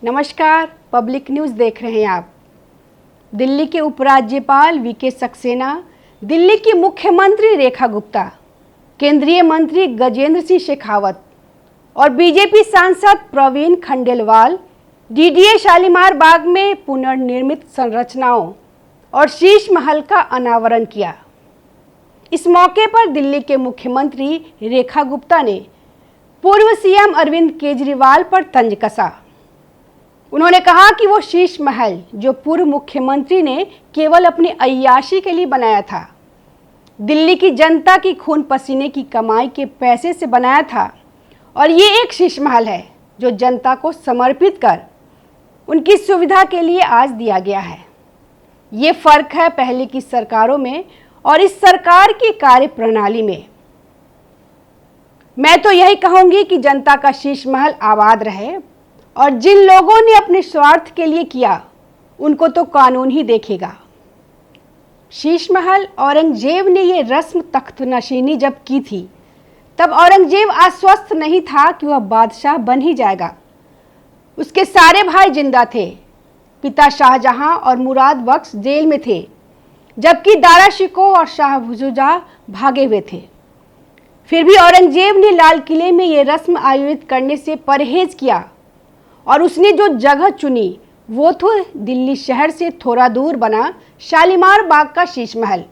नमस्कार, public news देख रहे हैं आप। दिल्ली के उपराज्यपाल वीके सक्सेना, दिल्ली की मुख्यमंत्री रेखा गुप्ता, केंद्रीय मंत्री गजेंद्र सिंह शेखावत और बीजेपी सांसद प्रवीण खंडेलवाल डीडीए शालीमार बाग में पुनर्निर्मित संरचनाओं और शीश महल का अनावरण किया। इस मौके पर दिल्ली के मुख्यमंत्री रेखा गुप्ता ने पूर्व सीएम अरविंद केजरीवाल पर तंज कसा। उन्होंने कहा कि वो शीश महल जो पूर्व मुख्यमंत्री ने केवल अपनी अय्याशी के लिए बनाया था, दिल्ली की जनता की खून पसीने की कमाई के पैसे से बनाया था और ये एक शीश महल है जो जनता को समर्पित कर उनकी सुविधा के लिए आज दिया गया है। ये फर्क है पहले की सरकारों में और इस सरकार की कार्य प्रणाली में। मैं तो यही कहूंगी कि जनता का शीश महल आबाद रहे और जिन लोगों ने अपने स्वार्थ के लिए किया उनको तो कानून ही देखेगा। शीश महल औरंगजेब ने ये रस्म तख्त नशीनी जब की थी तब औरंगजेब आश्वस्त नहीं था कि वह बादशाह बन ही जाएगा। उसके सारे भाई जिंदा थे। पिता शाहजहां और मुराद बख्श जेल में थे, जबकि दारा शिकोह और शाह शुजा भागे हुए थे। फिर भी औरंगजेब ने लाल किले में ये रस्म आयोजित करने से परहेज किया और उसने जो जगह चुनी वो तो दिल्ली शहर से थोड़ा दूर बना शालीमार बाग का शीश महल।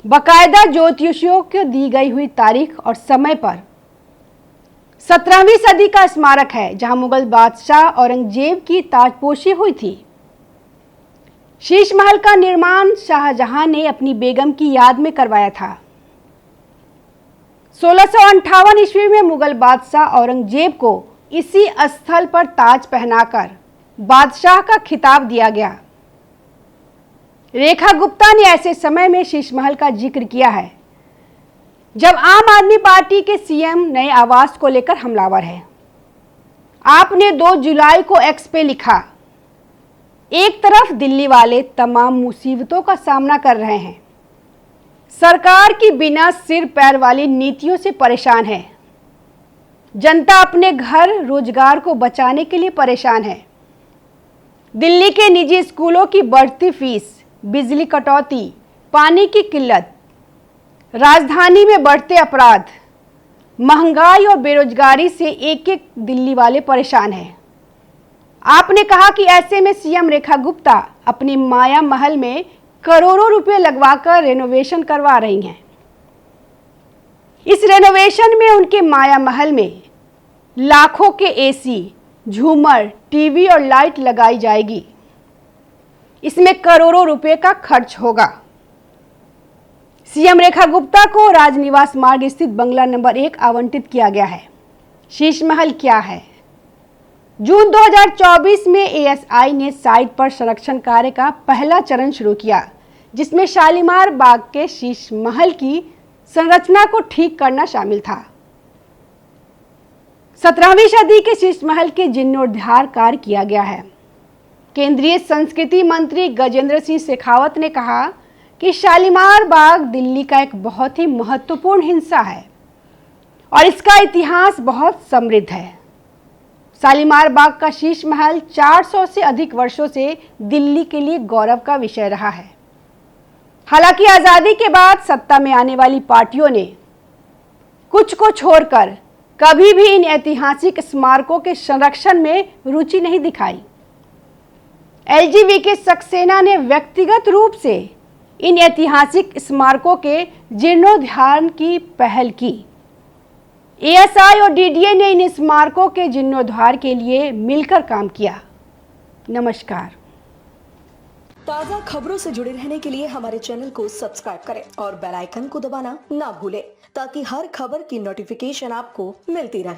बाकायदा ज्योतिषियों को दी गई हुई तारीख और समय पर 17वीं सदी का स्मारक है जहां मुगल बादशाह औरंगजेब की ताजपोशी हुई थी। शीश महल का निर्माण शाहजहां ने अपनी बेगम की याद में करवाया था। 1658 ईस्वी में मुगल बादशाह औरंगजेब को इसी स्थल पर ताज पहनाकर बादशाह का खिताब दिया गया। रेखा गुप्ता ने ऐसे समय में शीश महल का जिक्र किया है जब आम आदमी पार्टी के सीएम नए आवास को लेकर हमलावर है। आपने 2 जुलाई को एक्स पे लिखा, एक तरफ दिल्ली वाले तमाम मुसीबतों का सामना कर रहे हैं, सरकार की बिना सिर पैर वाली नीतियों से परेशान है, जनता अपने घर रोजगार को बचाने के लिए परेशान है, दिल्ली के निजी स्कूलों की बढ़ती फीस, बिजली कटौती, पानी की किल्लत, राजधानी में बढ़ते अपराध, महंगाई और बेरोजगारी से एक एक दिल्ली वाले परेशान हैं। आपने कहा कि ऐसे में सीएम रेखा गुप्ता अपनी माया महल में करोड़ों रुपए लगवाकर रेनोवेशन करवा रही हैं। इस रेनोवेशन में उनके माया महल में लाखों के एसी, झूमर, टीवी और लाइट लगाई जाएगी। इसमें करोड़ों रुपए का खर्च होगा। सीएम रेखा गुप्ता को राजनिवास मार्ग स्थित बंगला नंबर 1 आवंटित किया गया है। शीश महल क्या है? जून 2024 में एएसआई ने साइट पर संरक्षण कार्य का पहला चरण शुरू किया, जिसमें शालीमार बाग के शीश महल की संरचना को ठीक करना शामिल था। 17वीं सदी के शीश महल के जीर्णोद्धार कार्य किया गया है। केंद्रीय संस्कृति मंत्री गजेंद्र सिंह शेखावत ने कहा कि शालीमार बाग दिल्ली का एक बहुत ही महत्वपूर्ण हिस्सा है और इसका इतिहास बहुत समृद्ध है। शालीमार बाग का शीश महल 400 से अधिक वर्षों से दिल्ली के लिए गौरव का विषय रहा है। हालांकि आज़ादी के बाद सत्ता में आने वाली पार्टियों ने कुछ को छोड़कर कभी भी इन ऐतिहासिक स्मारकों के संरक्षण में रुचि नहीं दिखाई। एलजी वीके सक्सेना ने व्यक्तिगत रूप से इन ऐतिहासिक स्मारकों के जीर्णोद्धार की पहल की। एएसआई और डीडीए ने इन स्मारकों के जीर्णोद्धार के लिए मिलकर काम किया। नमस्कार। ताज़ा खबरों से जुड़े रहने के लिए हमारे चैनल को सब्सक्राइब करें और बेल आइकन को दबाना ना भूलें ताकि हर खबर की नोटिफिकेशन आपको मिलती रहे।